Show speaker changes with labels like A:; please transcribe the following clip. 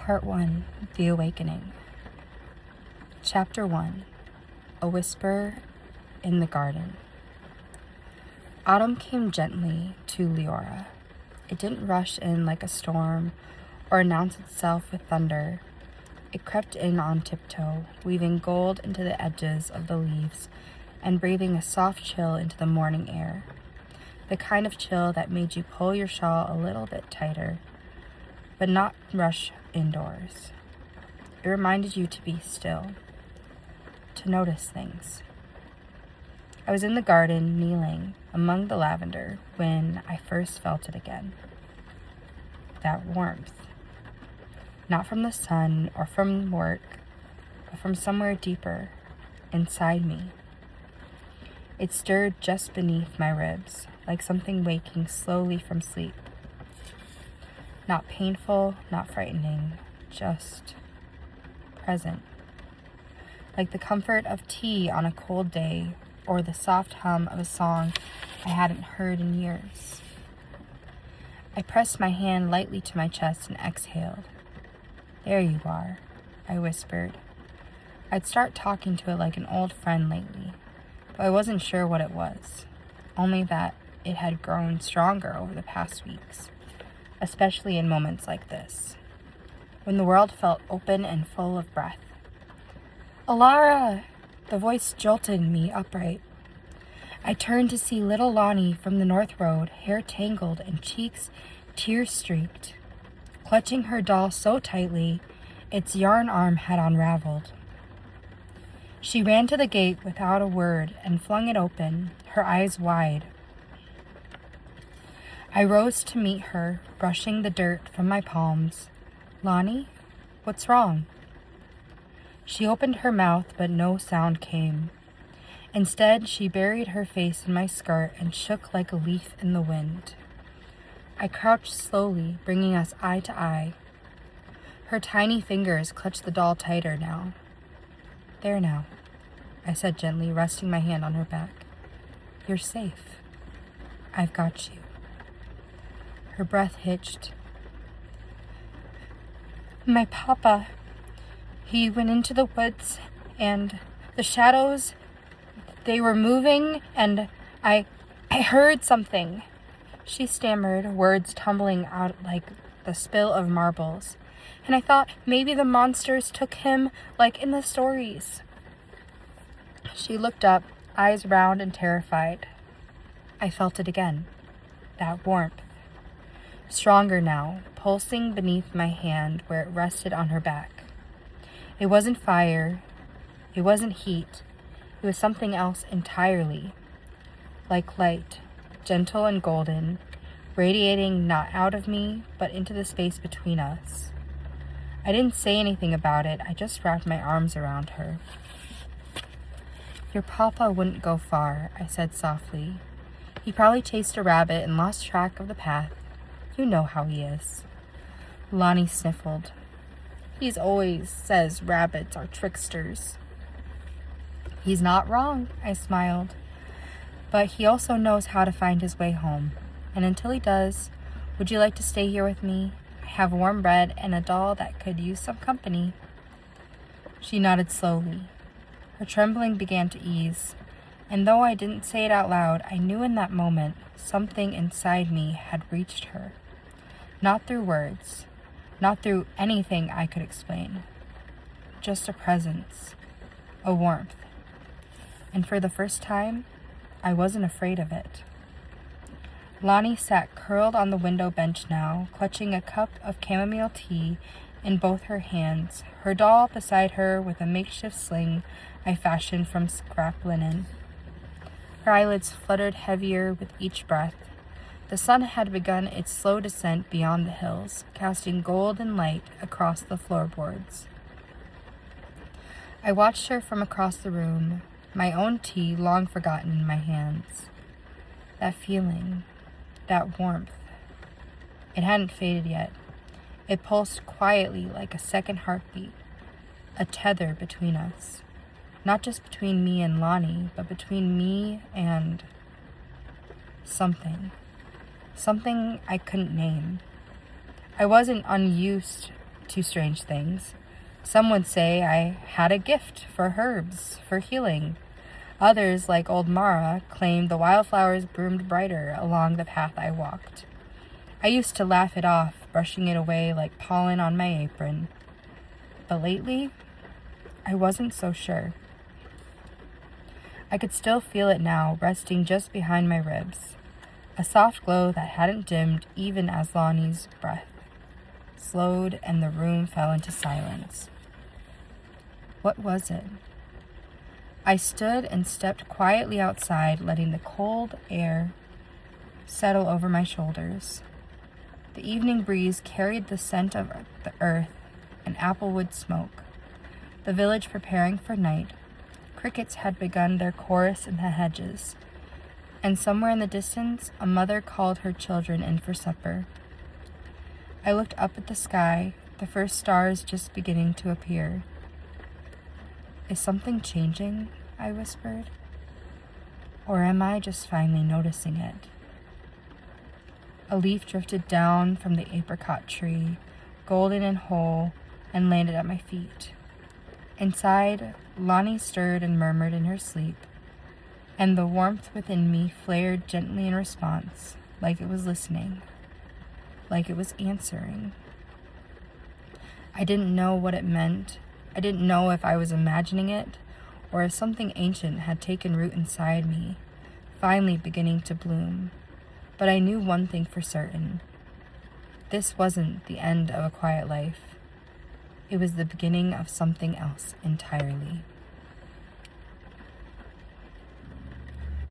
A: Part 1, The Awakening. Chapter 1, A Whisper in the Garden. Autumn came gently to Elara. It didn't rush in like a storm or announce itself with thunder. It crept in on tiptoe, weaving gold into the edges of the leaves and breathing a soft chill into the morning air. The kind of chill that made you pull your shawl a little bit tighter, but not rush indoors. It reminded you to be still, to notice things. I was in the garden, kneeling among the lavender, when I first felt it again. That warmth. Not from the sun or from work, but from somewhere deeper, inside me. It stirred just beneath my ribs, like something waking slowly from sleep. Not painful, not frightening, just present. Like the comfort of tea on a cold day, or the soft hum of a song I hadn't heard in years. I pressed my hand lightly to my chest and exhaled. "There you are," I whispered. I'd start talking to it like an old friend lately, but I wasn't sure what it was, only that it had grown stronger over the past weeks, especially in moments like this, when the world felt open and full of breath. "Elara!" The voice jolted me upright. I turned to see little Lonnie from the North Road, hair tangled and cheeks tear-streaked, clutching her doll so tightly its yarn arm had unraveled. She ran to the gate without a word and flung it open, her eyes wide. I rose to meet her, brushing the dirt from my palms. "Lonnie, what's wrong?" She opened her mouth, but no sound came. Instead, she buried her face in my skirt and shook like a leaf in the wind. I crouched slowly, bringing us eye to eye. Her tiny fingers clutched the doll tighter now. "There now," I said gently, resting my hand on her back. "You're safe. I've got you." Her breath hitched. "My papa, he went into the woods, and the shadows, they were moving, and I heard something." She stammered, words tumbling out like the spill of marbles. "And I thought maybe the monsters took him, like in the stories." She looked up, eyes round and terrified. I felt it again, that warmth. Stronger now, pulsing beneath my hand where it rested on her back. It wasn't fire, it wasn't heat, it was something else entirely. Like light, gentle and golden, radiating not out of me, but into the space between us. I didn't say anything about it, I just wrapped my arms around her. "Your papa wouldn't go far," I said softly. "He probably chased a rabbit and lost track of the path. You know how he is." Lonnie sniffled. "He's always says rabbits are tricksters." "He's not wrong," I smiled. "But he also knows how to find his way home. And until he does, would you like to stay here with me? I have warm bread and a doll that could use some company." She nodded slowly. Her trembling began to ease, and though I didn't say it out loud, I knew in that moment something inside me had reached her. Not through words, not through anything I could explain. Just a presence, a warmth. And for the first time, I wasn't afraid of it. Lonnie sat curled on the window bench now, clutching a cup of chamomile tea in both her hands, her doll beside her with a makeshift sling I fashioned from scrap linen. Her eyelids fluttered heavier with each breath. The sun had begun its slow descent beyond the hills, casting golden light across the floorboards. I watched her from across the room, my own tea long forgotten in my hands. That feeling, that warmth, it hadn't faded yet. It pulsed quietly like a second heartbeat, a tether between us. Not just between me and Lonnie, but between me and something I couldn't name. I wasn't unused two strange things. Some would say I had a gift for herbs, for healing. Others, like old Mara, claimed the wildflowers bloomed brighter along the path I walked. I used to laugh it off, brushing it away like pollen on my apron. But lately, I wasn't so sure. I could still feel it now, resting just behind my ribs. A soft glow that hadn't dimmed even as Lonnie's breath slowed and the room fell into silence. What was it? I stood and stepped quietly outside, letting the cold air settle over my shoulders. The evening breeze carried the scent of the earth and applewood smoke. The village preparing for night. Crickets had begun their chorus in the hedges, and somewhere in the distance, a mother called her children in for supper. I looked up at the sky, the first stars just beginning to appear. Is something changing? I whispered. Or am I just finally noticing it? A leaf drifted down from the apricot tree, golden and whole, and landed at my feet. Inside, Lonnie stirred and murmured in her sleep, and the warmth within me flared gently in response, like it was listening, like it was answering. I didn't know what it meant. I didn't know if I was imagining it, or if something ancient had taken root inside me, finally beginning to bloom. But I knew one thing for certain. This wasn't the end of a quiet life. It was the beginning of something else entirely.